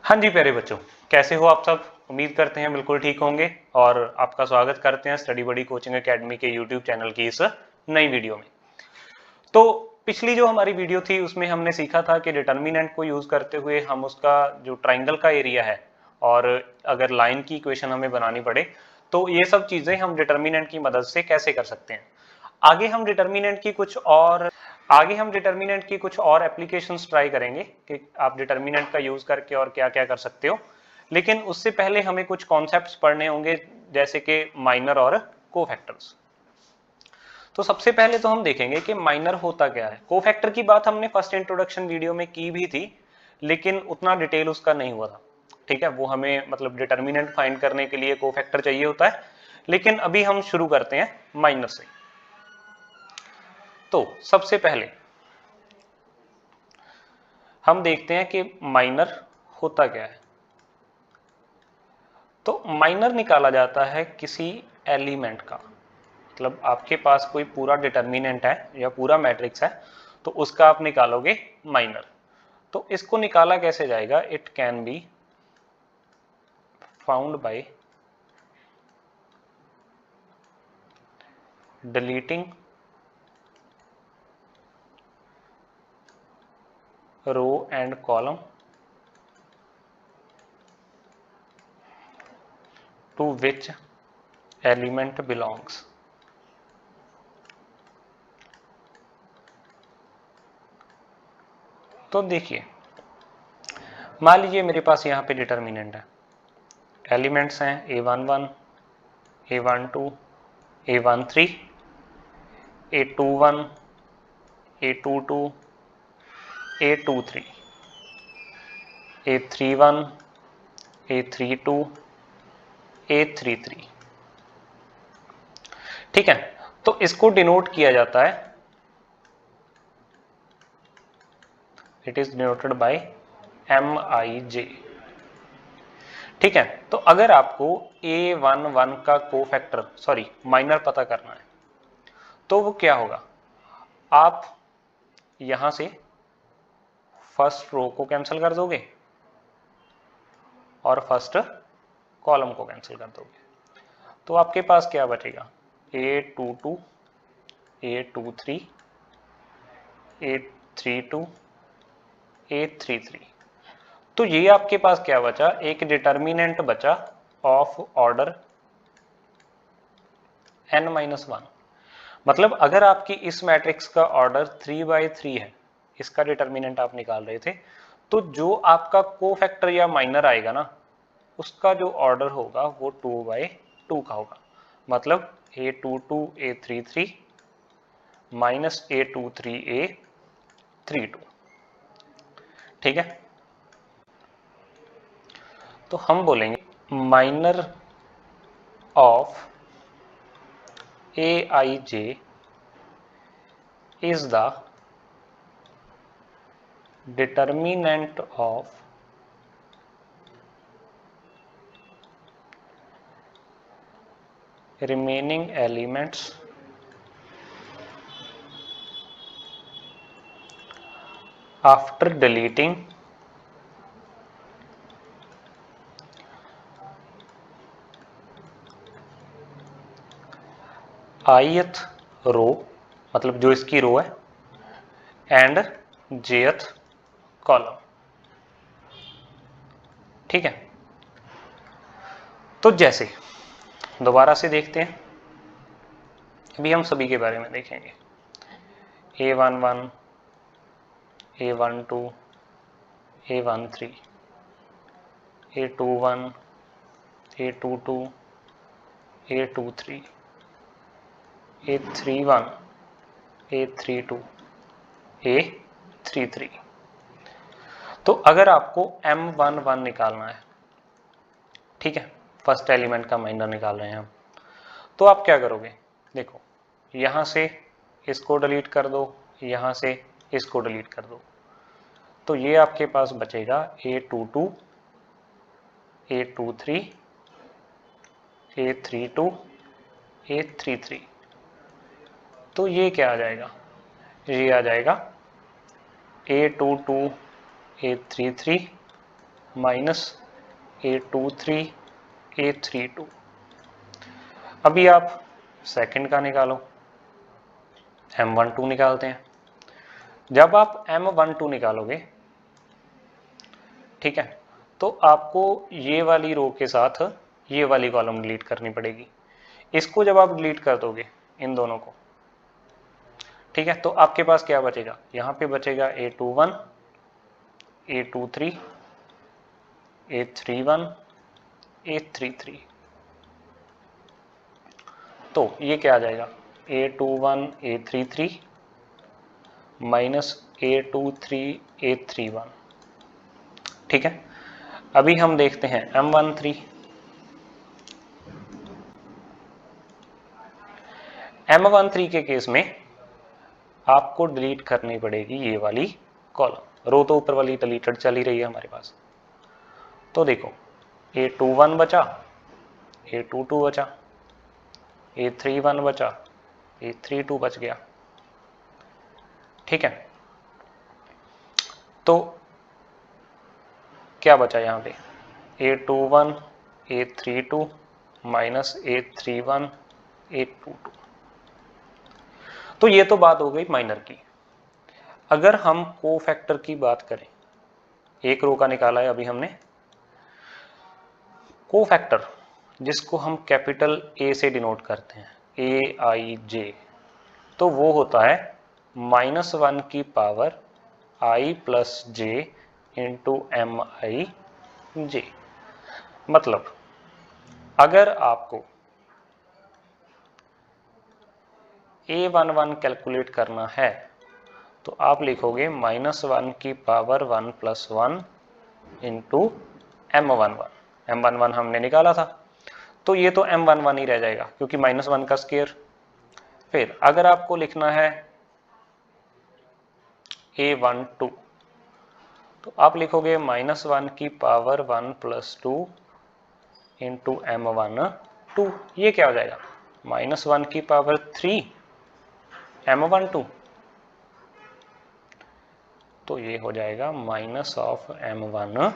हाँ जी प्यारे बच्चों, कैसे हो आप सब। उम्मीद करते हैं बिल्कुल ठीक होंगे और आपका स्वागत करते हैं स्टडी बडी कोचिंग एकेडमी के यूट्यूब चैनल की इस नई वीडियो में। तो पिछली जो हमारी वीडियो थी उसमें हमने सीखा था कि डिटर्मिनेंट को यूज करते हुए हम उसका जो ट्राइंगल का एरिया है और अगर लाइन की इक्वेशन हमें बनानी पड़े तो ये सब चीजें हम डिटर्मिनेंट की मदद से कैसे कर सकते हैं। आगे हम डिटर्मिनेंट की कुछ और एप्लीकेशंस ट्राई करेंगे कि आप डिटर्मिनेंट का यूज करके और क्या क्या कर सकते हो। लेकिन उससे पहले हमें कुछ कॉन्सेप्ट्स पढ़ने होंगे जैसे कि माइनर और कोफैक्टर्स। तो सबसे पहले तो हम देखेंगे कि माइनर होता क्या है। कोफैक्टर की बात हमने फर्स्ट इंट्रोडक्शन वीडियो में की भी थी, लेकिन उतना डिटेल उसका नहीं हुआ था। ठीक है, वो हमें मतलब डिटर्मिनेंट फाइंड करने के लिए कोफैक्टर चाहिए होता है। लेकिन अभी हम शुरू करते हैं माइनर से। तो सबसे पहले हम देखते हैं कि माइनर होता क्या है। तो माइनर निकाला जाता है किसी एलिमेंट का, मतलब आपके पास कोई पूरा डिटर्मिनेंट है या पूरा मैट्रिक्स है तो उसका आप निकालोगे माइनर। तो इसको निकाला कैसे जाएगा, it can be found by deleting row and column to which element belongs. तो देखिए, मान लीजिए मेरे पास यहाँ पे डिटर्मिनेंट है, एलिमेंट्स हैं A11, A12, A13, A21, A22, A23, A31, A32, A33। ठीक है, तो इसको डिनोट किया जाता है, it is denoted by MIJ। ठीक है, तो अगर आपको A11 का कोफैक्टर माइनर पता करना है तो वो क्या होगा, आप यहां से फर्स्ट रो को कैंसिल कर दोगे और फर्स्ट कॉलम को कैंसिल कर दोगे, तो आपके पास क्या बचेगा, A22, A23, A32, A33। तो ये आपके पास क्या बचा, एक डिटर्मिनेंट बचा ऑफ ऑर्डर n-1। मतलब अगर आपकी इस मैट्रिक्स का ऑर्डर 3/3 है, इसका डिटर्मिनेंट आप निकाल रहे थे, तो जो आपका कोफैक्टर या माइनर आएगा ना, उसका जो ऑर्डर होगा वो 2/2 का होगा। मतलब A22 A33 minus A23 A32। ठीक है, तो हम बोलेंगे minor of AIJ is the determinant of remaining elements after deleting ith रो, मतलब जो इसकी रो है, एंड jth कॉलम। ठीक है, तो जैसे दोबारा से देखते हैं, अभी हम सभी के बारे में देखेंगे। A11, A12, A13, A21, A22, A23, A31, A32, A33। तो अगर आपको M11 निकालना है, ठीक है, फर्स्ट एलिमेंट का माइनर निकाल रहे हैं हम, तो आप क्या करोगे, देखो यहां से इसको डिलीट कर दो, यहां से इसको डिलीट कर दो, तो ये आपके पास बचेगा A22, A23, A32, A33। तो ये क्या आ जाएगा, ये आ जाएगा A22, A33 minus A23 A32। अभी आप सेकंड का निकालो, M12 निकालते हैं। जब आप M12 निकालोगे, ठीक है, तो आपको ये वाली रो के साथ ये वाली कॉलम डिलीट करनी पड़ेगी। इसको जब आप डिलीट कर दोगे इन दोनों को, ठीक है, तो आपके पास क्या बचेगा, यहां पे बचेगा A21 A23 A31 A33। तो ये क्या आ जाएगा, A21 A33 minus A23 A31। ठीक है, अभी हम देखते हैं M13। M13 के केस में आपको डिलीट करनी पड़ेगी ये वाली कॉलम, रो तो ऊपर वाली डिलीटेड चल ही रही है हमारे पास। तो देखो A21 बचा, A22 बचा, A31 बचा, A32 बच गया। ठीक है, तो क्या बचा यहाँ पे, A21 A32 minus A31 A22। तो ये तो बात हो गई माइनर की। अगर हम कोफैक्टर की बात करें, एक रो का निकाला है अभी हमने, कोफैक्टर जिसको हम कैपिटल ए से डिनोट करते हैं, AIJ, तो वो होता है -1 की power I plus J into MIJ। मतलब अगर आपको A11 कैलकुलेट करना है तो आप लिखोगे -1 की power 1 plus 1 into M11। M11 हमने निकाला था, तो ये तो M11 ही रह जाएगा क्योंकि -1 का स्क्वायर। फिर अगर आपको लिखना है A12, तो आप लिखोगे -1 की पावर 1 प्लस 2 इंटू M12। ये क्या हो जाएगा, -1 की पावर 3 M12, तो ये हो जाएगा माइनस ऑफ M12।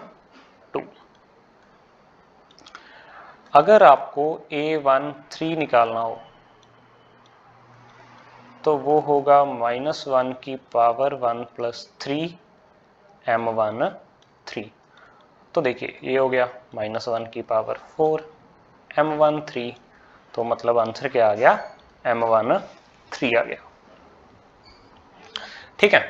अगर आपको A13 निकालना हो तो वो होगा -1 की पावर 1 प्लस 3 M13। तो देखिए ये हो गया -1 की पावर 4 M13, तो मतलब आंसर क्या आ गया, M13 आ गया। ठीक है,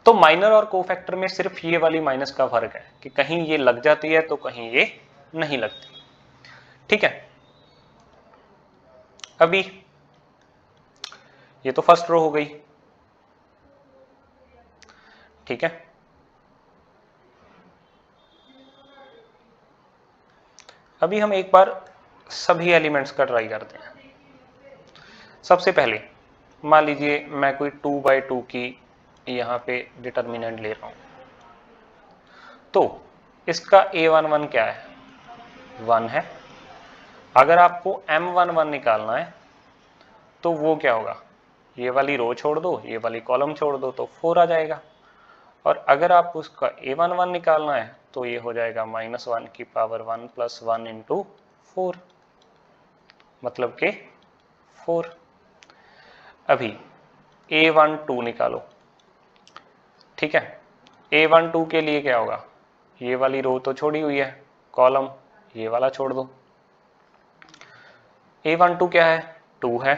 तो माइनर और कोफैक्टर में सिर्फ ये वाली माइनस का फर्क है कि कहीं ये लग जाती है तो कहीं ये नहीं लगती। ठीक है, अभी ये तो फर्स्ट रो हो गई। ठीक है, अभी हम एक बार सभी एलिमेंट्स का ट्राई करते हैं। सबसे पहले मान लीजिए मैं कोई 2/2 की यहाँ पे डिटर्मिनेंट ले रहा हूं, तो इसका A11 क्या है, 1 है। अगर आपको M11 निकालना है तो वो क्या होगा, ये वाली रो छोड़ दो, ये वाली कॉलम छोड़ दो, तो 4 आ जाएगा। और अगर आप उसका A11 निकालना है तो ये हो जाएगा -1 की पावर 1 प्लस 1 इंटू 4, मतलब के 4। अभी A12 निकालो। ठीक है, A12 के लिए क्या होगा, ये वाली रो तो छोड़ी हुई है, कॉलम ये वाला छोड़ दो। A12 क्या है, 2 है।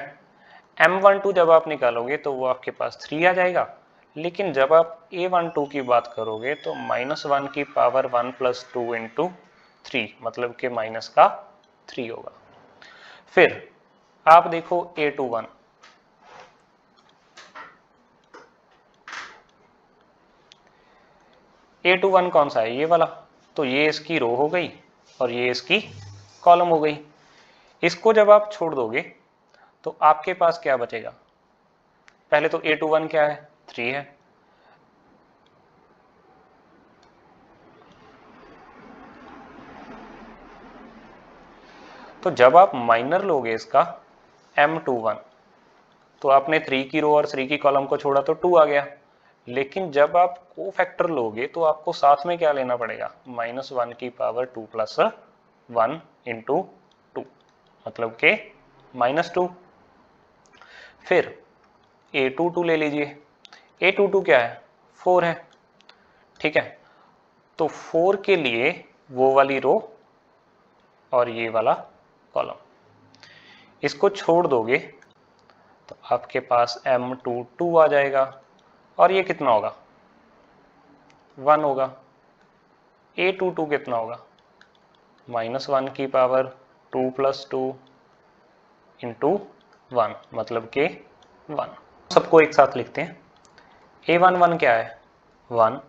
M12 जब आप निकालोगे तो वो आपके पास 3 आ जाएगा, लेकिन जब आप A12 की बात करोगे तो -1 की पावर 1 प्लस 2 इंटू 3, मतलब के माइनस का 3 होगा। फिर आप देखो A21, A21 कौन सा है, ये वाला, तो ये इसकी रो हो गई और ये इसकी कॉलम हो गई। इसको जब आप छोड़ दोगे तो आपके पास क्या बचेगा, पहले तो A21 क्या है, 3 है। तो जब आप माइनर लोगे इसका M21, तो आपने 3 की रो और 3 की कॉलम को छोड़ा तो 2 आ गया। लेकिन जब आप कोफैक्टर लोगे तो आपको साथ में क्या लेना पड़ेगा, -1 की पावर 2 प्लस 1 इंटू 2, मतलब के -2। फिर A22 ले लीजिए, A22 क्या है, 4 है, ठीक है। तो 4 के लिए वो वाली रो और ये वाला कॉलम, इसको छोड़ दोगे तो आपके पास M22 आ जाएगा, और ये कितना होगा, 1 होगा। A22 कितना होगा, -1 की पावर 2 प्लस 2 इंटू 1, मतलब के 1। सबको एक साथ लिखते हैं। A11 क्या है, 1,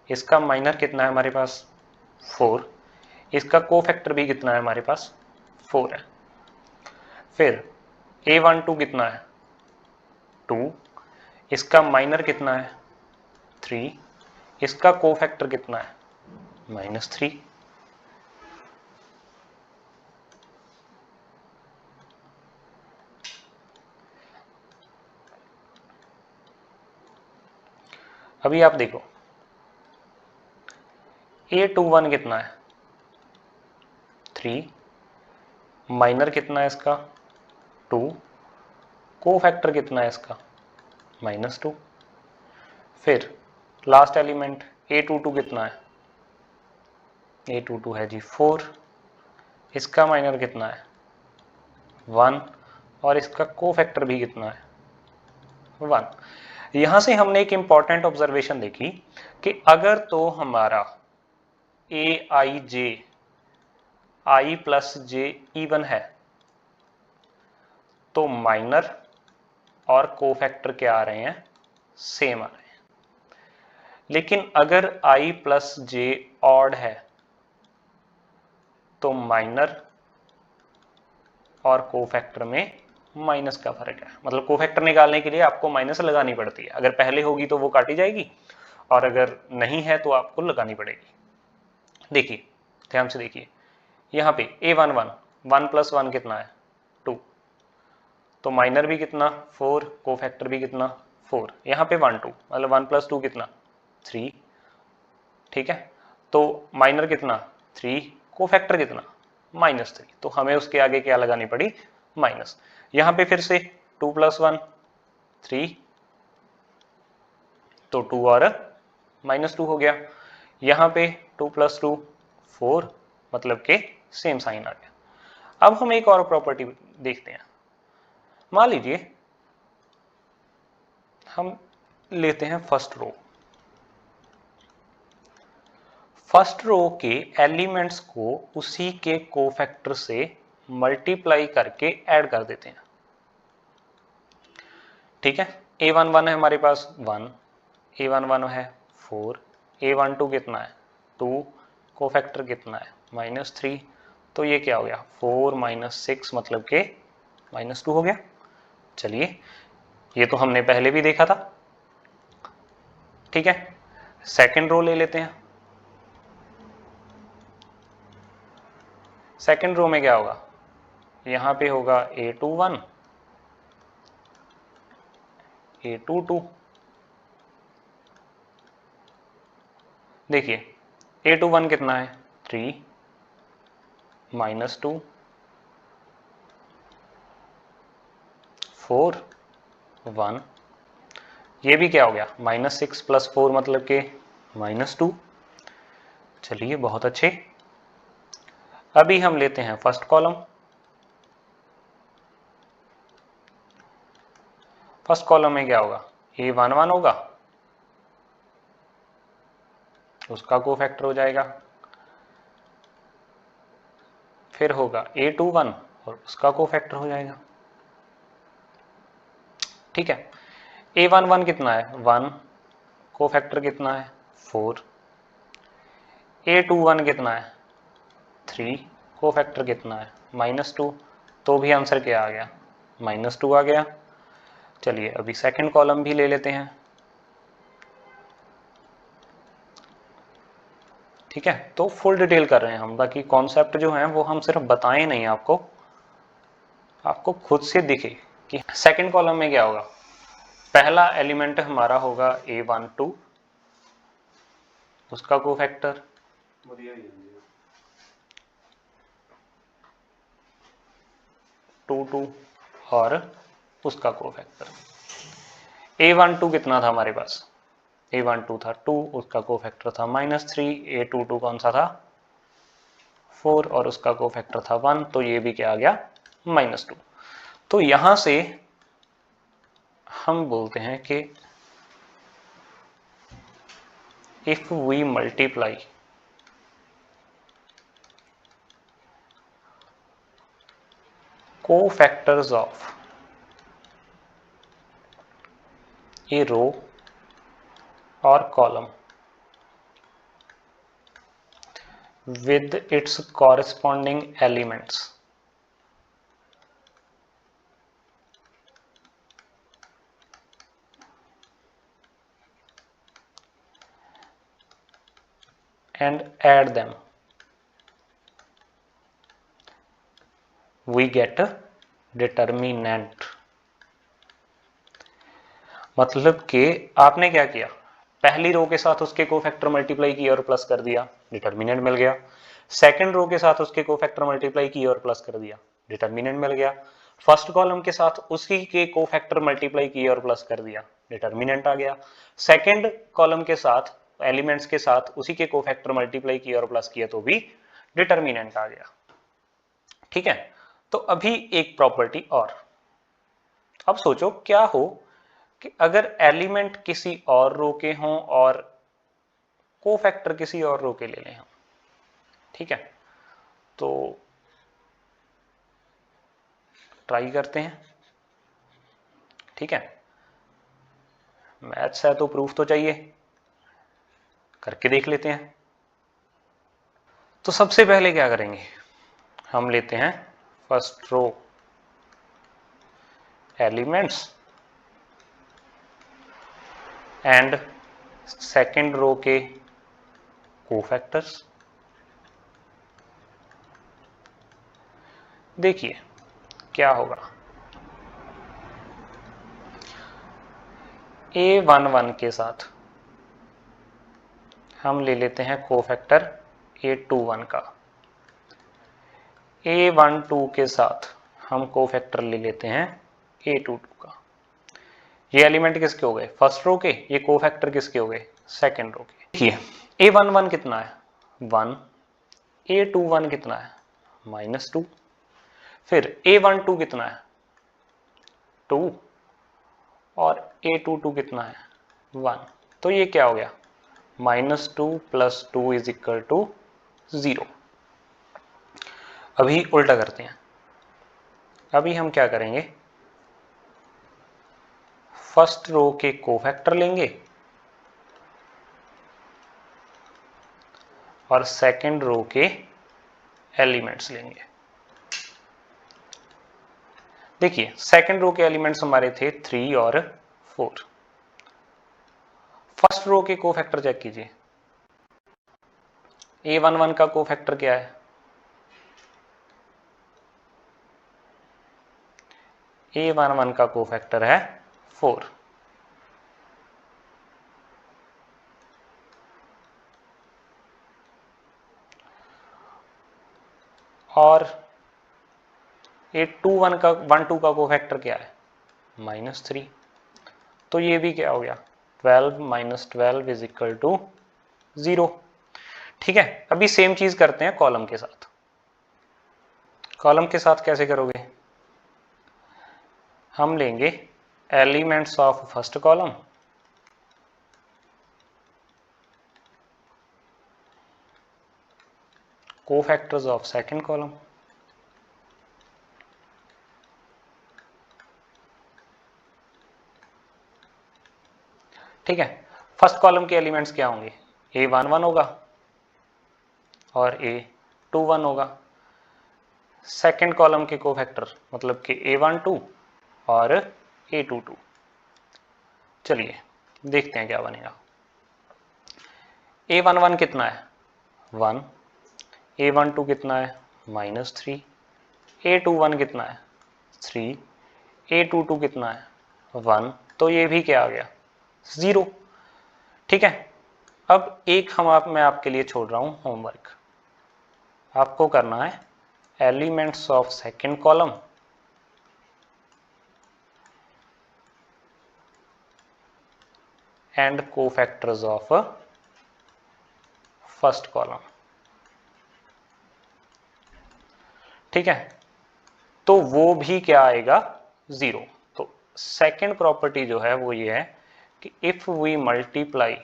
इसका माइनर कितना है हमारे पास, 4, इसका कोफैक्टर भी कितना है हमारे पास, 4 है। फिर A12 कितना है, 2, इसका माइनर कितना है, 3, इसका कोफैक्टर कितना है, -3। अभी आप देखो A21 कितना है, 3, माइनर कितना है इसका, 2, कोफैक्टर कितना है इसका, -2। फिर लास्ट एलिमेंट A22 कितना है, A22 है जी 4, इसका माइनर कितना है, 1, और इसका कोफैक्टर भी कितना है, 1। यहां से हमने एक इंपॉर्टेंट ऑब्जर्वेशन देखी कि अगर तो हमारा Aij i plus J even है तो माइनर और कोफैक्टर क्या आ रहे हैं, सेम आ रहे हैं। लेकिन अगर i प्लस जे ऑड है तो माइनर और कोफैक्टर में माइनस का फर्क है, मतलब कोफैक्टर निकालने के लिए आपको माइनस लगानी पड़ती है। अगर पहले होगी तो वो काटी जाएगी, और अगर नहीं है तो आपको लगानी पड़ेगी। देखिए ध्यान से देखिए, यहाँ पे A11 1 प्लस 1 कितना है, 2, तो माइनर भी कितना 4, कोफैक्टर भी कितना 4, यहाँ पे 1 2, मतलब 1 प्लस 2 कितना 3, ठीक है। तो माइनर कितना 3, कोफैक्टर कितना -3, तो हमें उसके आगे क्या लगानी पड़ी, माइनस। यहाँ पे फिर से 2 प्लस 1 3, तो 2 और -2 हो गया। यहाँ पे 2 प्लस 2 4, मतलब के सेम साइन आ गया। अब हम एक और प्रॉपर्टी देखते हैं। मान लीजिए हम लेते हैं फर्स्ट रो, फर्स्ट रो के एलिमेंट्स को उसी के कोफैक्टर से मल्टीप्लाई करके ऐड कर देते हैं, ठीक है। A11 है हमारे पास 1, A11 है 4, A12 कितना है 2, कोफैक्टर कितना है -3, तो ये क्या हो गया 4 - 6, मतलब के -2 हो गया। चलिए ये तो हमने पहले भी देखा था, ठीक है। सेकंड रो ले लेते हैं। सेकंड रो में क्या होगा, यहाँ पे होगा A21 A22, देखिए A21 कितना है 3 -2 4 1, ये भी क्या हो गया -6 + 4, मतलब के -2। चलिए बहुत अच्छे। अभी हम लेते हैं फर्स्ट कॉलम। फर्स्ट कॉलम में क्या होगा, A11 होगा, उसका कोफैक्टर हो जाएगा। फिर होगा A21 और उसका कोफैक्टर हो जाएगा, ठीक है। A11 कितना है 1, कोफैक्टर कितना है 4, A21 कितना है 3, कोफैक्टर कितना है -2, तो भी आंसर क्या आ गया, -2 आ गया। चलिए अभी सेकंड कॉलम भी ले लेते हैं, ठीक है। तो फुल डिटेल कर रहे हैं हम, ताकि कॉन्सेप्ट जो है वो हम सिर्फ बताएं नहीं, आपको खुद से दिखे कि सेकंड कॉलम में क्या होगा। पहला एलिमेंट हमारा होगा A12, उसका कोफैक्टर 22 और उसका कोफैक्टर। A12 कितना था हमारे पास? A12 था 2, उसका कोफैक्टर था -3। A22 कौन सा था? 4 और उसका कोफैक्टर था 1, तो ये भी क्या आ गया? -2। तो यहां से हम बोलते हैं कि if we multiply cofactors of a row और column with its corresponding elements, and add them, we get a determinant। मतलब कि आपने क्या किया, पहली रो के साथ उसके कोफैक्टर मल्टीप्लाई किया और प्लस कर दिया, डिटर्मिनेंट मिल गया। सेकंड रो के साथ उसके कोफैक्टर मल्टीप्लाई किया और प्लस कर दिया, डिटर्मिनेंट मिल गया। फर्स्ट कॉलम के साथ उसी के कोफैक्टर मल्टीप्लाई किया और प्लस कर दिया, डिटर्मिनेंट आ गया। सेकंड कॉलम के साथ एलिमेंट्स के साथ उसी के कोफैक्टर मल्टीप्लाई किया और प्लस किया तो भी डिटर्मिनेंट आ गया। ठीक है, तो अभी एक प्रॉपर्टी और। अब सोचो क्या हो कि अगर एलिमेंट किसी और रो के हों और कोफैक्टर किसी और रो के ले लें हम। ठीक है, तो ट्राई करते हैं। ठीक है, मैथ्स है तो प्रूफ तो चाहिए, करके देख लेते हैं। तो सबसे पहले क्या करेंगे, हम लेते हैं first row elements and second row के कोफैक्टर्स। देखिए क्या होगा, A11 के साथ हम ले लेते हैं कोफैक्टर A21 का, A12 के साथ हम कोफैक्टर ले लेते हैं A22 का। ये एलिमेंट किसके हो गए? फर्स्ट रो के। ये कोफैक्टर किसके हो गए? सेकंड रो के। देखिए A11 कितना है? 1। A21 कितना है? -2। फिर A12 कितना है? 2 और A22 कितना है? 1। तो ये क्या हो गया? -2 + 2 = 0। अभी उल्टा करते हैं। अभी हम क्या करेंगे, फर्स्ट रो के कोफैक्टर लेंगे और सेकंड रो के एलिमेंट्स लेंगे। देखिए सेकंड रो के एलिमेंट्स हमारे थे 3 और 4। फर्स्ट रो के कोफैक्टर चेक कीजिए। A11 का कोफैक्टर क्या है? A11 का कोफैक्टर है 4। और A21 का 12 का कोफैक्टर क्या है? -3। तो ये भी क्या हो गया? 12 - 12 = 0। ठीक है, अभी सेम चीज करते हैं कॉलम के साथ। कॉलम के साथ कैसे करोगे? हम लेंगे elements of first column cofactors of second column. ठीक है, फर्स्ट कॉलम के एलिमेंट्स क्या होंगे? A11 होगा और A21 होगा। सेकंड कॉलम के कोफैक्टर मतलब कि A12 और A22। चलिए देखते हैं क्या बनेगा। A11 कितना है? 1। A12 कितना है? -3। A21 कितना है? 3। A22 कितना है? 1। तो ये भी क्या आ गया 0। ठीक है, अब एक मैं आपके लिए छोड़ रहा हूं होमवर्क, आपको करना है elements of second column and cofactors of first column. ठीक है, तो वो भी क्या आएगा 0। तो सेकंड प्रॉपर्टी जो है वो ये है कि if we multiply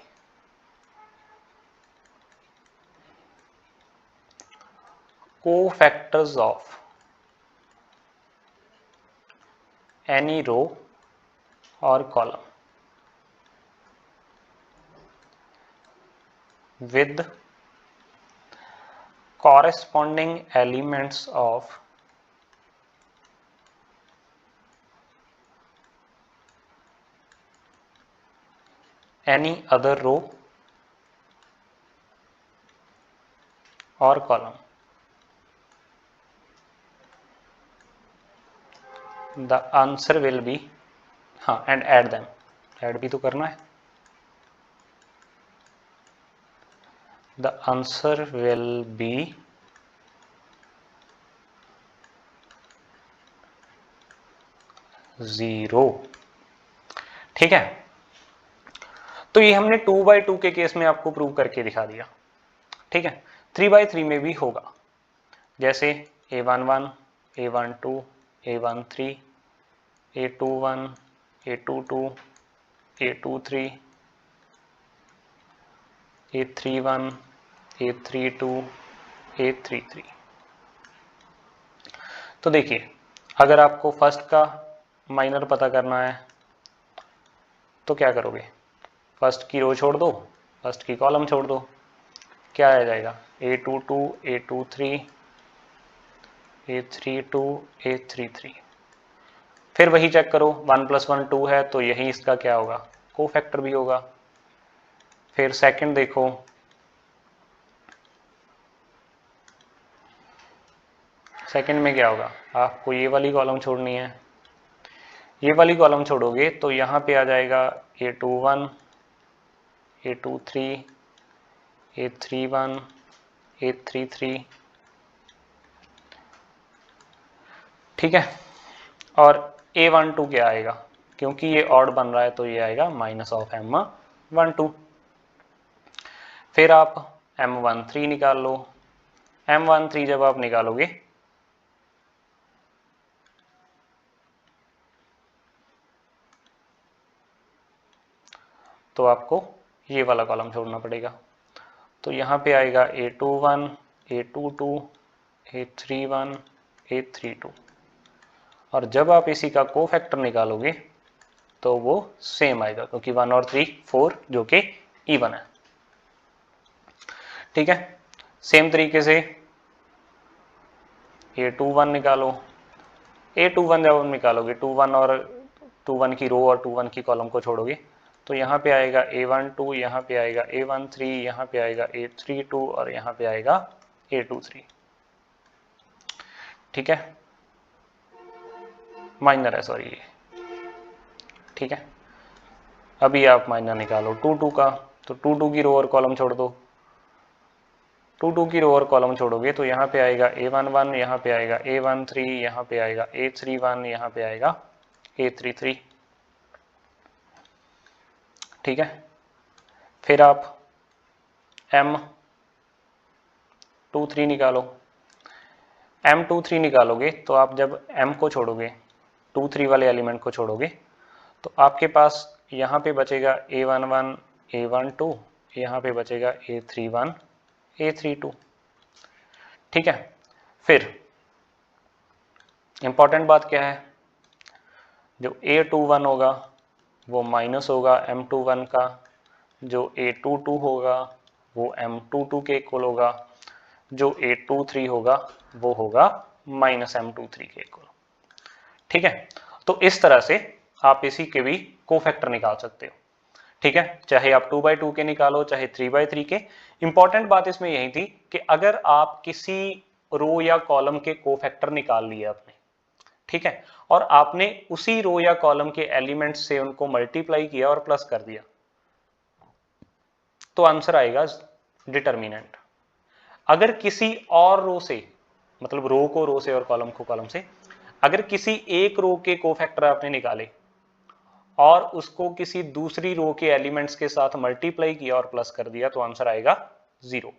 cofactors of any row or column with corresponding elements of any other row or column, the answer will be, हाँ and add them, add भी तो करना है, the answer will be 0। ठीक है, तो ये हमने 2x2 के केस में आपको प्रूव करके दिखा दिया। ठीक है, 3x3 में भी होगा, जैसे A11, A12, A13, A21, A22, A23, A31, A32, A33। तो देखिए, अगर आपको फर्स्ट का माइनर पता करना है तो क्या करोगे, फर्स्ट की रो छोड़ दो, फर्स्ट की कॉलम छोड़ दो, क्या आ जाएगा A22, A23, A32, A33। फिर वही चेक करो, 1 + 1 2 है तो यही इसका क्या होगा, कोफैक्टर भी होगा। फिर सेकंड देखो, सेकंड में क्या होगा, आपको ये वाली कॉलम छोड़नी है, ये वाली कॉलम छोड़ोगे तो यहाँ पे आ जाएगा A21, A23, A31, A33। ठीक है, और A12 क्या आएगा, क्योंकि ये ऑड बन रहा है तो ये आएगा -M12। फिर आप M13 निकाल लो, M13 जब आप निकालोगे तो आपको ये वाला कॉलम छोड़ना पड़ेगा, तो यहाँ पे आएगा A21, A22, A31, A32। और जब आप इसी का कोफैक्टर निकालोगे तो वो सेम आएगा, क्योंकि 1 और 3 4 जो कि इवन है। ठीक है, सेम तरीके से A21 निकालो, A21 जब आप निकालोगे 21 और 21 की रो और 21 की कॉलम को छोड़ोगे तो यहाँ पे आएगा A12, यहाँ पे आएगा A13, यहाँ पे आएगा A32 और यहाँ पे आएगा A23। ठीक है, माइनर है सॉरी ये। ठीक है, अभी आप माइनर निकालो 2 का, तो 2 की रो और कॉलम छोड़ दो, 2 की रो और कॉलम छोड़ोगे तो यहाँ पे आएगा A11, यहाँ पे आएगा A13, यहाँ पे आएगा A31, यहाँ पे आएगा A33। ठीक है, फिर आप M23 निकालो, M23 निकालोगे तो आप जब M को छोड़ोगे, 23 वाले एलिमेंट को छोड़ोगे तो आपके पास यहाँ पे बचेगा A11, A12, यहाँ पे बचेगा A31, A32। ठीक है, फिर इंपॉर्टेंट बात क्या है, जो A21 होगा वो माइनस होगा M21 का, जो A22 होगा वो M22 के इक्वल होगा, जो A23 होगा वो होगा -M23 के इक्वल। ठीक है, तो इस तरह से आप इसी के भी कोफैक्टर निकाल सकते हो। ठीक है, चाहे आप 2x2 के निकालो चाहे 3x3 के। इंपॉर्टेंट बात इसमें यही थी कि अगर आप किसी रो या कॉलम के कोफैक्टर निकाल लिए आपने, ठीक है, और आपने उसी रो या कॉलम के एलिमेंट्स से उनको मल्टीप्लाई किया और प्लस कर दिया, तो आंसर आएगा डिटर्मिनेंट। अगर किसी और रो से, मतलब रो को रो से और कॉलम को कॉलम से, अगर किसी एक रो के कोफैक्टर आपने निकाले और उसको किसी दूसरी रो के एलिमेंट्स के साथ मल्टीप्लाई किया और प्लस कर दिया, तो आंसर आएगा 0।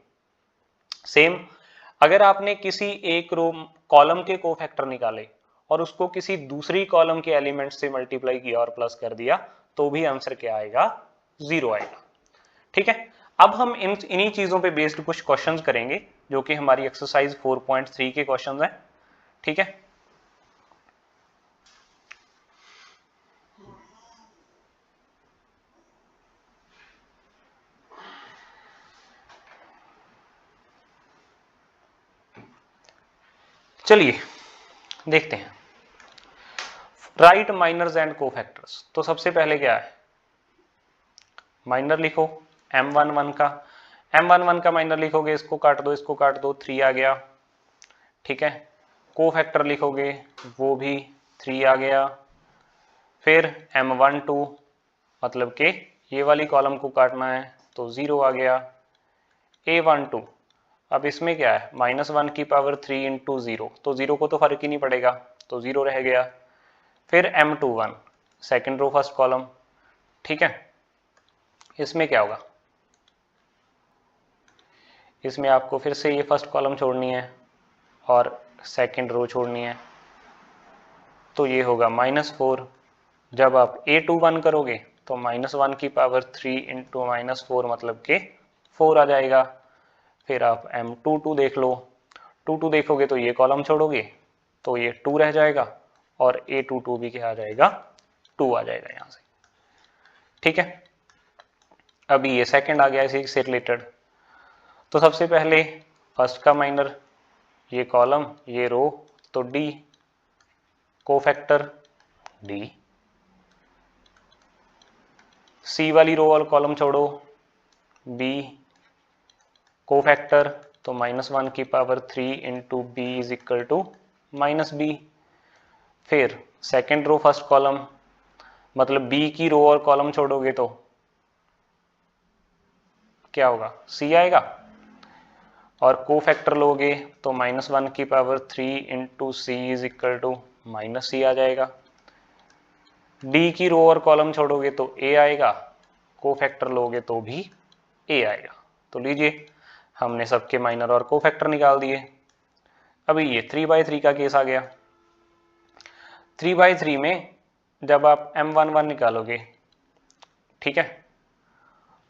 सेम, अगर आपने किसी एक रो कॉलम के कोफैक्टर निकाले और उसको किसी दूसरी कॉलम के एलिमेंट से मल्टीप्लाई किया और प्लस कर दिया, तो भी आंसर क्या आएगा? 0 आएगा। ठीक है, अब हम इन्हीं चीजों पे बेस्ड कुछ क्वेश्चंस करेंगे जो कि हमारी एक्सरसाइज 4.3 के क्वेश्चंस हैं। ठीक है, चलिए देखते हैं। Right minors and cofactors. तो सबसे पहले क्या है, माइनर लिखो m11 का, m11 का माइनर लिखोगे, इसको काट दो, इसको काट दो, 3 आ गया। ठीक है, कोफैक्टर लिखोगे, वो भी 3 आ गया। फिर m12, मतलब कि ये वाली कॉलम को काटना है, तो 0 आ गया। a12, अब इसमें क्या है, -1 की पावर 3 इंटू 0, तो 0 को तो फर्क ही नहीं पड़ेगा, तो 0 रह गया। फिर m21, second row first column. ठीक है, इसमें क्या होगा, इसमें आपको फिर से ये फर्स्ट कॉलम छोड़नी है और सेकेंड रो छोड़नी है, तो ये होगा -4। जब आप a21 करोगे तो -1 की पावर 3 इंटू -4, मतलब के 4 आ जाएगा। फिर आप m22 देख लो, 22 देखोगे तो ये कॉलम छोड़ोगे तो ये 2 रह जाएगा, और a22 भी क्या आ जाएगा, 2 आ जाएगा यहाँ से। ठीक है, अभी ये सेकंड आ गया इसी से रिलेटेड। तो सबसे पहले फर्स्ट का माइनर, ये कॉलम ये रो, तो d, कोफैक्टर d, c वाली रो और कॉलम छोड़ो, b, कोफैक्टर तो -1 की power 3 into b is equal to -b। फिर सेकेंड रो फर्स्ट कॉलम, मतलब b की रो और कॉलम छोड़ोगे तो क्या होगा, c आएगा, और कोफैक्टर लोगे तो -1 की power 3 into c is equal to -c आ जाएगा। d की रो और कॉलम छोड़ोगे तो a आएगा, कोफैक्टर लोगे तो भी a आएगा। तो लीजिए, हमने सबके माइनर और कोफैक्टर निकाल दिए। अभी ये 3/3 का केस आ गया। 3/3 में जब आप m11 निकालोगे, ठीक है,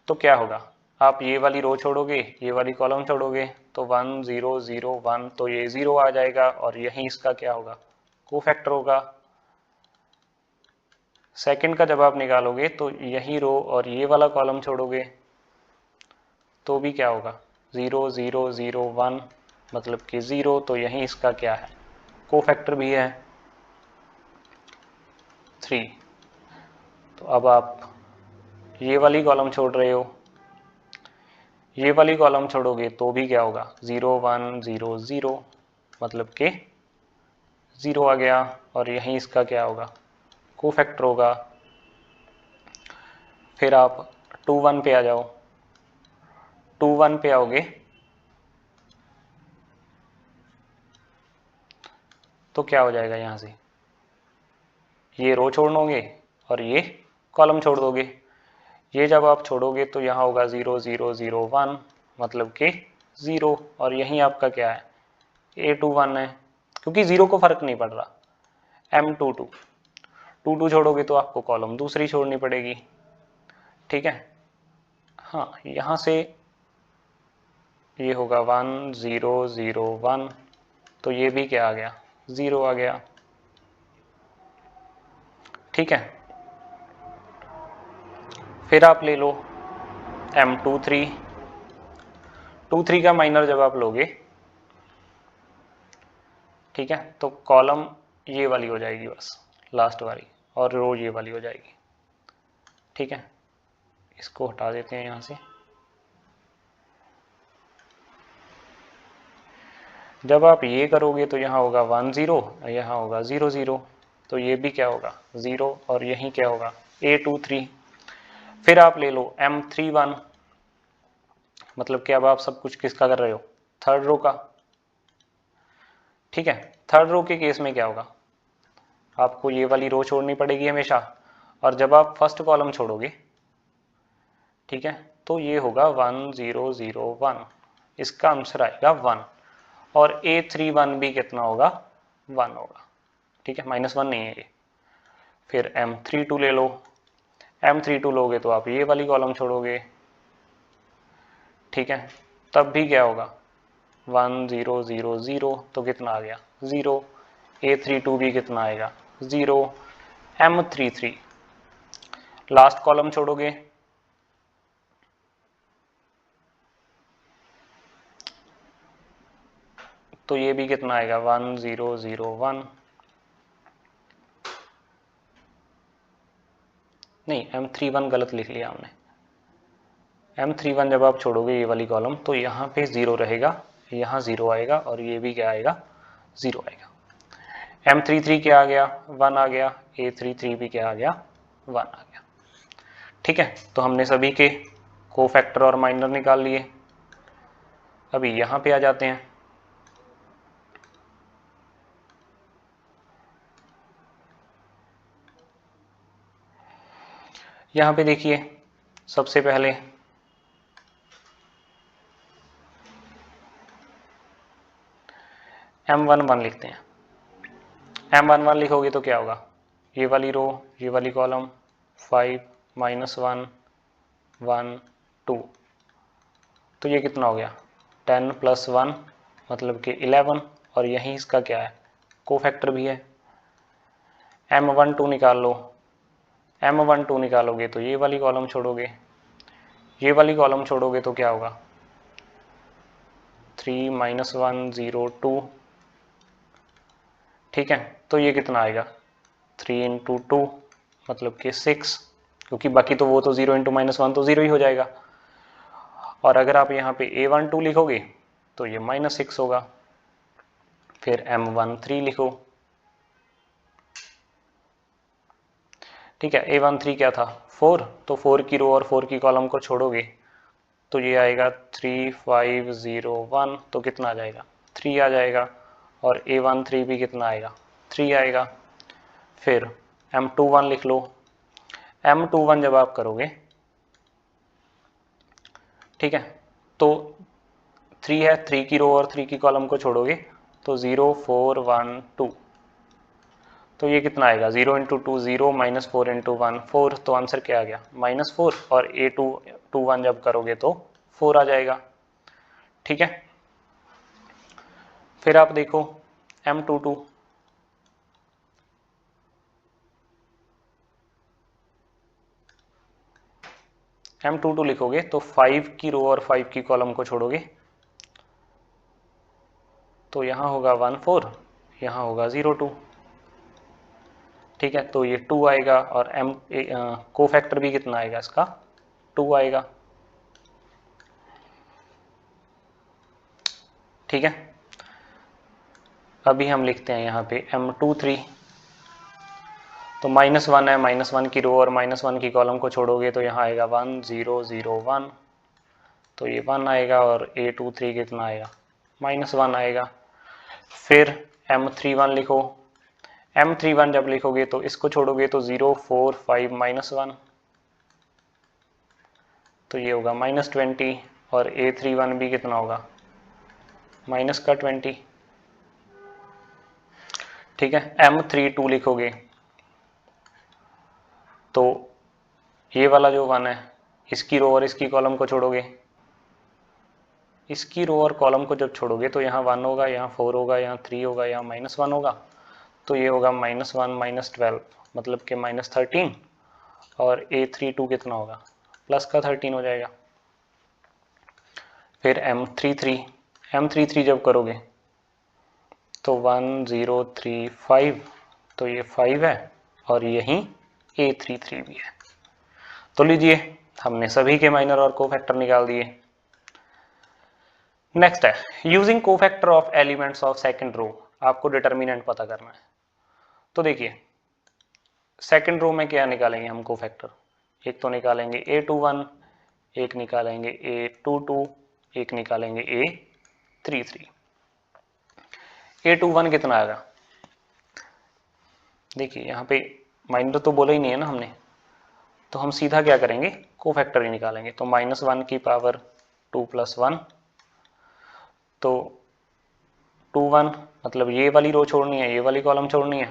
तो क्या होगा, आप ये वाली रो छोड़ोगे, ये वाली कॉलम छोड़ोगे, तो 1 0 0 1, तो ये 0 आ जाएगा, और यहीं इसका क्या होगा, कोफैक्टर होगा। सेकंड का जब आप निकालोगे तो यही रो और ये वाला कॉलम छोड़ोगे तो भी क्या होगा, 0 0 0 1, मतलब कि 0, तो यहीं इसका क्या है, कोफैक्टर भी है 3। तो अब आप ये वाली कॉलम छोड़ रहे हो, ये वाली कॉलम छोड़ोगे तो भी क्या होगा, 0 1 0 0, मतलब कि 0 आ गया, और यहीं इसका क्या होगा, कोफैक्टर होगा। फिर आप 2 1 पे आ जाओ, 2 1 पे आओगे तो क्या हो जाएगा, यहाँ से ये रो छोड़ोगे और ये कॉलम छोड़ दोगे। ये जब आप छोड़ोगे तो यहाँ होगा 0 0 0 1, मतलब कि 0, और यहीं आपका क्या है, a21 है, क्योंकि 0 को फर्क नहीं पड़ रहा। m22, 22 छोड़ोगे तो आपको कॉलम दूसरी छोड़नी पड़ेगी। ठीक है, हाँ, यहाँ से ये होगा 1 0 0 1, तो ये भी क्या आ गया, 0 आ गया। ठीक है, फिर आप ले लो m23, 23 का माइनर जब आप लोगे, ठीक है, तो कॉलम ये वाली हो जाएगी बस, लास्ट वाली, और रो ये वाली हो जाएगी। ठीक है, इसको हटा देते हैं यहाँ से। जब आप ये करोगे तो यहाँ होगा 1 0, यहाँ होगा 0 0, तो ये भी क्या होगा 0, और यहीं क्या होगा A2 3। फिर आप ले लो M3 1, मतलब कि अब आप सब कुछ किसका कर रहे हो, थर्ड रो का। ठीक है, थर्ड रो के केस में क्या होगा, आपको ये वाली रो छोड़नी पड़ेगी हमेशा, और जब आप फर्स्ट कॉलम छोड़ोगे, ठीक है, तो ये होगा 1 0 0 1, इसका आंसर आएगा 1, और A31 भी कितना होगा 1 होगा। ठीक है, -1 नहीं है ये। फिर M32 ले लो, M32 लोगे तो आप ये वाली कॉलम छोड़ोगे, ठीक है, तब भी क्या होगा 1 0 0 0, तो कितना आ गया 0। A32 भी कितना आएगा 0। M33 लास्ट कॉलम छोड़ोगे, तो ये भी कितना आएगा 1 0 0 1, नहीं M31 गलत लिख लिया हमने। M31 जब आप छोड़ोगे ये वाली कॉलम, तो यहाँ पे 0 रहेगा, यहाँ 0 आएगा, और ये भी क्या आएगा 0 आएगा। M33 क्या आ गया 1 आ गया, A33 भी क्या आ गया 1 आ गया। ठीक है, तो हमने सभी के कोफैक्टर और माइनर निकाल लिए। अभी यहाँ पे आ जाते हैं। यहाँ पे देखिए, सबसे पहले M11 लिखते हैं। M11 लिखोगे तो क्या होगा, ये वाली रो, ये वाली कॉलम, 5 -1 1 2, तो ये कितना हो गया 10 + 1 मतलब कि 11, और यहीं इसका क्या है कोफैक्टर भी है। M12 निकाल लो, M12 निकालोगे तो ये वाली कॉलम छोड़ोगे, ये वाली कॉलम छोड़ोगे तो क्या होगा 3 -1 0 2। ठीक है, तो ये कितना आएगा 3 × 2 मतलब कि 6, क्योंकि बाकी तो वो तो 0 × -1 तो 0 ही हो जाएगा। और अगर आप यहाँ पे A12 लिखोगे तो ये -6 होगा। फिर M13 लिखो, ठीक है, A13 क्या था 4, तो 4 की रो और 4 की कॉलम को छोड़ोगे तो ये आएगा 3 5 0 1, तो कितना आ जाएगा 3 आ जाएगा, और A13 भी कितना आएगा 3 आएगा। फिर M21 लिख लो, M21 जब आप करोगे, ठीक है, तो 3 है, 3 की रो और 3 की कॉलम को छोड़ोगे तो 0 4 1 2, तो ये कितना आएगा 0 × 2 0 -4 × 1 4, तो आंसर क्या आ गया -4, और A21 जब करोगे तो 4 आ जाएगा। ठीक है, फिर आप देखो M22, M22 लिखोगे तो 5 की रो और 5 की कॉलम को छोड़ोगे तो यहाँ होगा 1 4, यहाँ होगा 0 2। ठीक है, तो ये 2 आएगा, और कोफैक्टर भी कितना आएगा इसका 2 आएगा। ठीक है, अभी हम लिखते हैं यहाँ पे M23, तो -1 है, -1 की रो और -1 की कॉलम को छोड़ोगे तो यहाँ आएगा 1 0 0 1, तो ये 1 आएगा, और A23 कितना आएगा -1 आएगा। फिर M31 लिखो, M31 जब लिखोगे तो इसको छोड़ोगे तो 0 4 5 -1, तो ये होगा -20, और A31 भी कितना होगा -20। ठीक है, M32 लिखोगे तो ये वाला जो 1 है, इसकी रो और इसकी कॉलम को छोड़ोगे, इसकी रो और कॉलम को जब छोड़ोगे तो यहाँ 1 होगा, यहाँ 4 होगा, यहाँ 3 होगा, यहाँ -1 होगा, तो ये होगा -1 -12 मतलब कि -13, और A32 कितना होगा +13 हो जाएगा। फिर M33 जब करोगे तो 1 0 3 5, तो ये 5 है, और यहीं A33 भी है। तो लीजिए, हमने सभी के माइनर और कोफैक्टर निकाल दिए। नेक्स्ट है using cofactor of elements of second row, आपको डिटर्मिनेंट पता करना है। तो देखिए सेकंड रो में क्या निकालेंगे हम कोफैक्टर, एक तो निकालेंगे A21, एक निकालेंगे A22, एक निकालेंगे A33। A21 कितना आएगा, देखिए यहाँ पे माइनर तो बोला ही नहीं है ना हमने, तो हम सीधा क्या करेंगे कोफैक्टर ही निकालेंगे। तो -1 की पावर 2 + 1, तो 21 मतलब ये वाली रो छोड़नी है, ये वाली कॉलम छोड़नी है,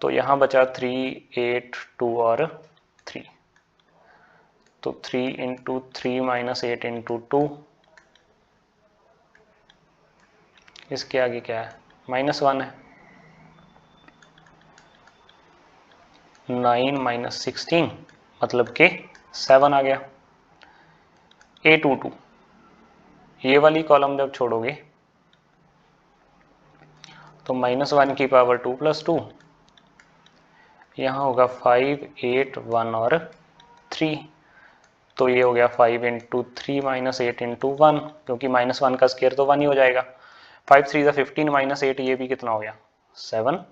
तो यहाँ बचा 3, 8, 2 और 3, तो 3 × 3 - 8 × 2, इसके आगे क्या है -1 है, 9 - 16 मतलब कि 7 आ गया। A22 ये वाली कॉलम जब छोड़ोगे तो -1 की पावर 2 + 2, यहाँ होगा 5, 8, 1 और 3, तो ये हो गया 5 × 3 - 8 × 1, क्योंकि -1 का स्क्वायर तो 1 ही हो जाएगा। 5 3 15 - 8, ये भी कितना हो गया 7।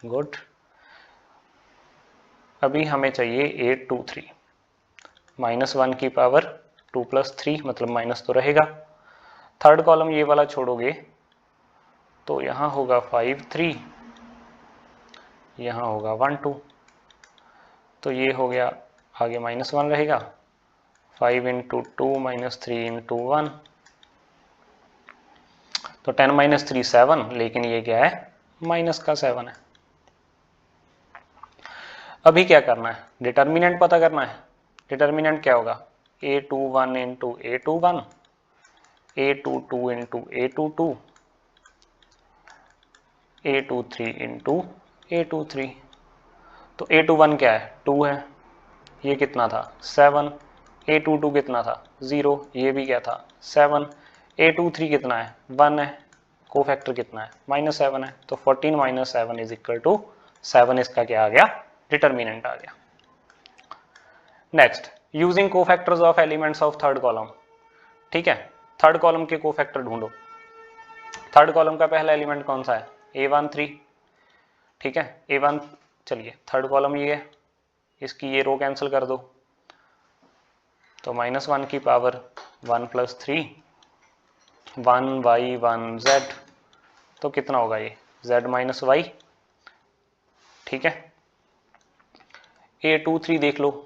गुड। अभी हमें चाहिए 823, -1 की पावर 2 + 3 मतलब माइनस तो रहेगा। थर्ड कॉलम ये वाला छोड़ोगे तो यहाँ होगा 5 3, यहाँ होगा 1 2, तो ये हो गया आगे -1 रहेगा, 5 × 2 - 3 × 1, तो 10 - 3 7, लेकिन ये क्या है माइनस का 7 है। अभी क्या करना है डिटर्मिनेंट पता करना है। डिटर्मिनेंट क्या होगा A21 × A21, A22 × A22, A23 × A23। तो A21 क्या है 2 है, ये कितना था 7, A22 कितना था 0, ये भी क्या था 7, A23 कितना है 1 है, कोफैक्टर कितना है -7 है, तो 14 - 7 = 7, इसका क्या आ गया डिटर्मिनेंट आ गया। Next using cofactors of elements of third column, ठीक है, थर्ड कॉलम के कोफैक्टर ढूंढो। थर्ड कॉलम का पहला एलिमेंट कौन सा है A13, ठीक है A1, चलिए थर्ड कॉलम ये है, इसकी ये रो कैंसिल कर दो, तो -1 की पावर 1 + 3, 1y 1z, तो कितना होगा ये z - y, ठीक है। A23 देख लो,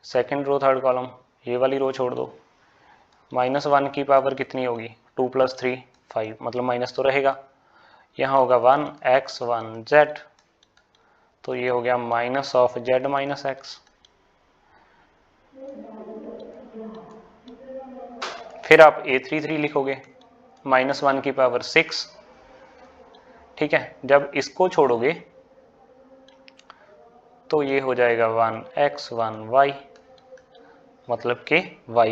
सेकेंड रो थर्ड कॉलम, ये वाली रो छोड़ दो, -1 की पावर कितनी होगी 2 + 3 5, मतलब माइनस तो रहेगा, यहाँ होगा 1 x 1 z, तो ये हो गया -z - x। फिर आप A33 लिखोगे -1 की पावर 6, ठीक है, जब इसको छोड़ोगे तो ये हो जाएगा 1 x 1 y, मतलब कि y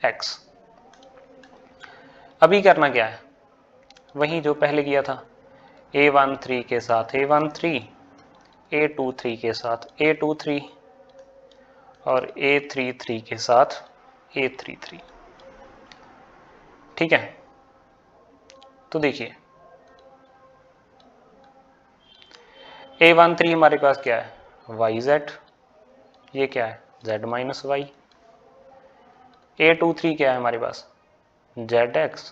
- x। अभी करना क्या है वही जो पहले किया था, A13 के साथ A13, A23 के साथ A23 और A33 के साथ A33, ठीक है। तो देखिए A13 हमारे पास क्या है yz, ये क्या है z - y, A23 क्या है हमारे पास zx,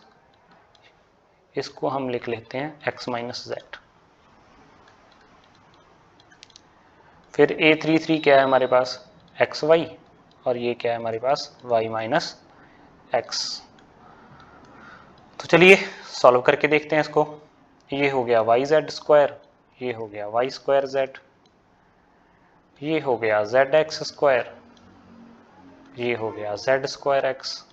इसको हम लिख लेते हैं x - z। फिर A33 क्या है हमारे पास xy, और ये क्या है हमारे पास y - x। तो चलिए सॉल्व करके देखते हैं इसको। ये हो गया yz², ये हो गया y²z, ये हो गया zx², ये हो गया z²x,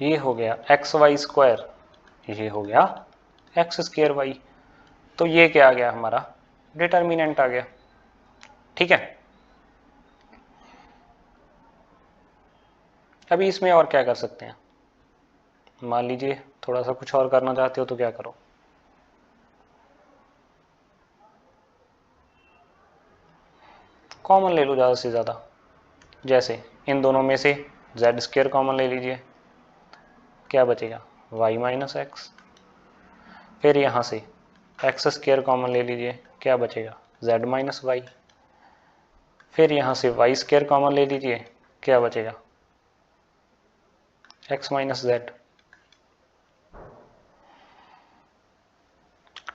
ये हो गया xy², ये हो गया x²y। तो ये क्या आ गया हमारा डिटर्मिनेंट आ गया, ठीक है। अभी इसमें और क्या कर सकते हैं, मान लीजिए थोड़ा सा कुछ और करना चाहते हो तो क्या करो, कॉमन ले लो ज़्यादा से ज़्यादा, जैसे इन दोनों में से जेड स्क्वायर कॉमन ले लीजिए, क्या बचेगा वाई माइनस एक्स। फिर यहाँ से एक्स स्क्वायर कॉमन ले लीजिए, क्या बचेगा जेड माइनस वाई। फिर यहाँ से वाई स्क्वायर कॉमन ले लीजिए, क्या बचेगा एक्स माइनस जेड।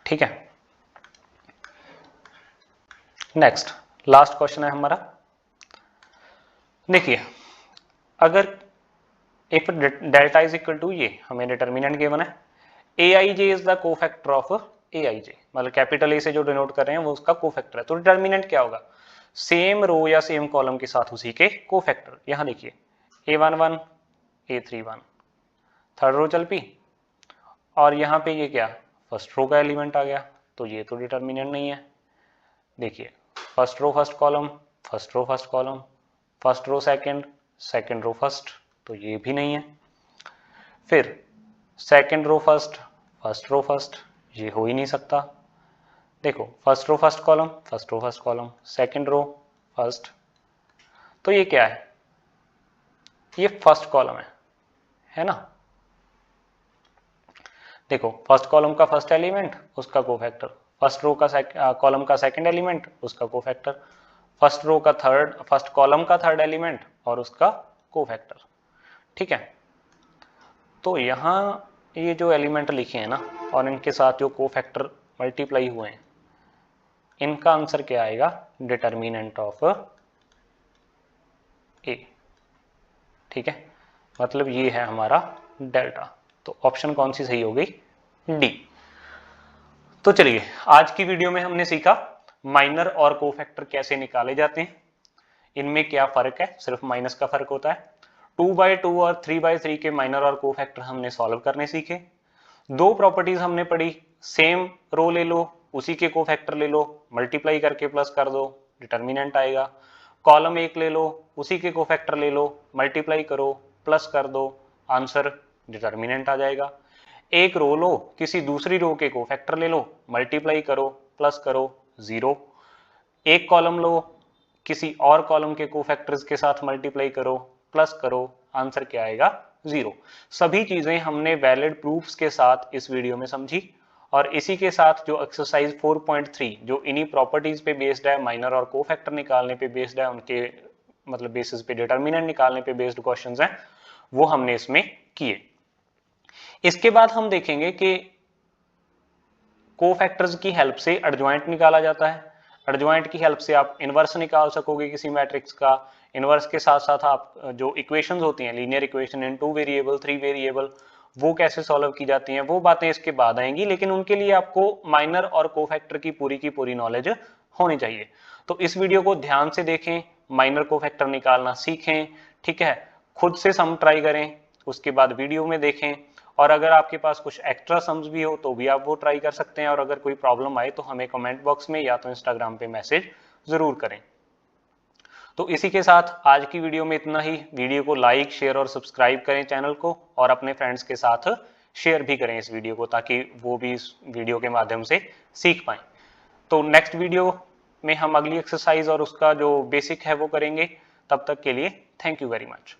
ठीक है, नेक्स्ट लास्ट क्वेश्चन है हमारा। देखिए अगर if delta is equal to, ये हमें डिटर्मिनेंट गिवन है, a i j is the cofactor of a i j, मतलब कैपिटल ए से जो डिनोट कर रहे हैं वो उसका कोफैक्टर है। तो डिटर्मिनेंट क्या होगा, सेम रो या सेम कॉलम के साथ उसी के कोफैक्टर। यहां देखिए A11 A31 थर्ड रो चल पी, और यहाँ पे ये क्या फर्स्ट रो का एलिमेंट आ गया, तो ये तो डिटर्मिनेंट नहीं है। देखिए first row first column, first row first column, first row second, second row first, तो ये भी नहीं है। फिर second row first, first row first, ये हो ही नहीं सकता। देखो first row first column, first row first column, second row first, तो ये क्या है, ये फर्स्ट कॉलम है ना। देखो फर्स्ट कॉलम का फर्स्ट एलिमेंट उसका कोफैक्टर, फर्स्ट रो का कॉलम का सेकंड एलिमेंट उसका कोफैक्टर, फर्स्ट रो का थर्ड, फर्स्ट कॉलम का थर्ड एलिमेंट और उसका कोफैक्टर। ठीक है, तो यहाँ ये जो एलिमेंट लिखे हैं ना और इनके साथ जो कोफैक्टर मल्टीप्लाई हुए हैं, इनका आंसर क्या आएगा, डिटर्मिनेंट ऑफ ए। ठीक है, मतलब ये है हमारा डेल्टा, तो ऑप्शन कौन सी सही हो गई, डी। तो चलिए आज की वीडियो में हमने सीखा माइनर और कोफैक्टर कैसे निकाले जाते हैं, इनमें क्या फर्क है, सिर्फ माइनस का फर्क होता है। 2/2 और 3/3 के माइनर और कोफैक्टर हमने सॉल्व करने सीखे। दो प्रॉपर्टीज हमने पढ़ी, सेम रो ले लो उसी के कोफैक्टर ले लो, मल्टीप्लाई करके प्लस कर दो डिटर्मिनेंट आएगा। कॉलम एक ले लो उसी के कोफैक्टर ले लो, मल्टीप्लाई करो प्लस कर दो, आंसर डिटर्मिनेंट आ जाएगा। एक रो लो किसी दूसरी रो के कोफैक्टर ले लो, मल्टीप्लाई करो प्लस करो 0। एक कॉलम लो किसी और कॉलम के कोफैक्टर्स के साथ मल्टीप्लाई करो प्लस करो, आंसर क्या आएगा 0। सभी चीजें हमने वैलिड प्रूफ्स के साथ इस वीडियो में समझी, और इसी के साथ जो एक्सरसाइज 4.3 जो इन्हीं प्रॉपर्टीज पे बेस्ड है, माइनर और कोफैक्टर निकालने पे बेस्ड है, उनके मतलब बेसिस पे डिटर्मिनेंट निकालने पे बेस्ड क्वेश्चंस हैं, वो हमने इसमें किए। इसके बाद हम देखेंगे कि कोफैक्टर्स की हेल्प से एडजॉइंट निकाला जाता है। एडजॉइंट की हेल्प से आप इनवर्स निकाल सकोगे किसी मैट्रिक्स का। इनवर्स के साथ साथ आप जो इक्वेशंस होती हैं, linear equation in 2 variable 3 variable, वो कैसे सॉल्व की जाती हैं, वो बातें इसके बाद आएंगी, लेकिन उनके लिए आपको माइनर और कोफैक्टर की पूरी नॉलेज होनी चाहिए। तो इस वीडियो को ध्यान से देखें, माइनर कोफैक्टर निकालना सीखें। ठीक है, खुद से सम ट्राई करें, उसके बाद वीडियो में देखें, और अगर आपके पास कुछ एक्स्ट्रा सम्स भी हो तो भी आप वो ट्राई कर सकते हैं, और अगर कोई प्रॉब्लम आए तो हमें कमेंट बॉक्स में या तो इंस्टाग्राम पे मैसेज जरूर करें। तो इसी के साथ आज की वीडियो में इतना ही। वीडियो को लाइक शेयर और सब्सक्राइब करें चैनल को, और अपने फ्रेंड्स के साथ शेयर भी करें इस वीडियो को, ताकि वो भी इस वीडियो के माध्यम से सीख पाएं। तो नेक्स्ट वीडियो में हम अगली एक्सरसाइज और उसका जो बेसिक है वो करेंगे। तब तक के लिए थैंक यू वेरी मच।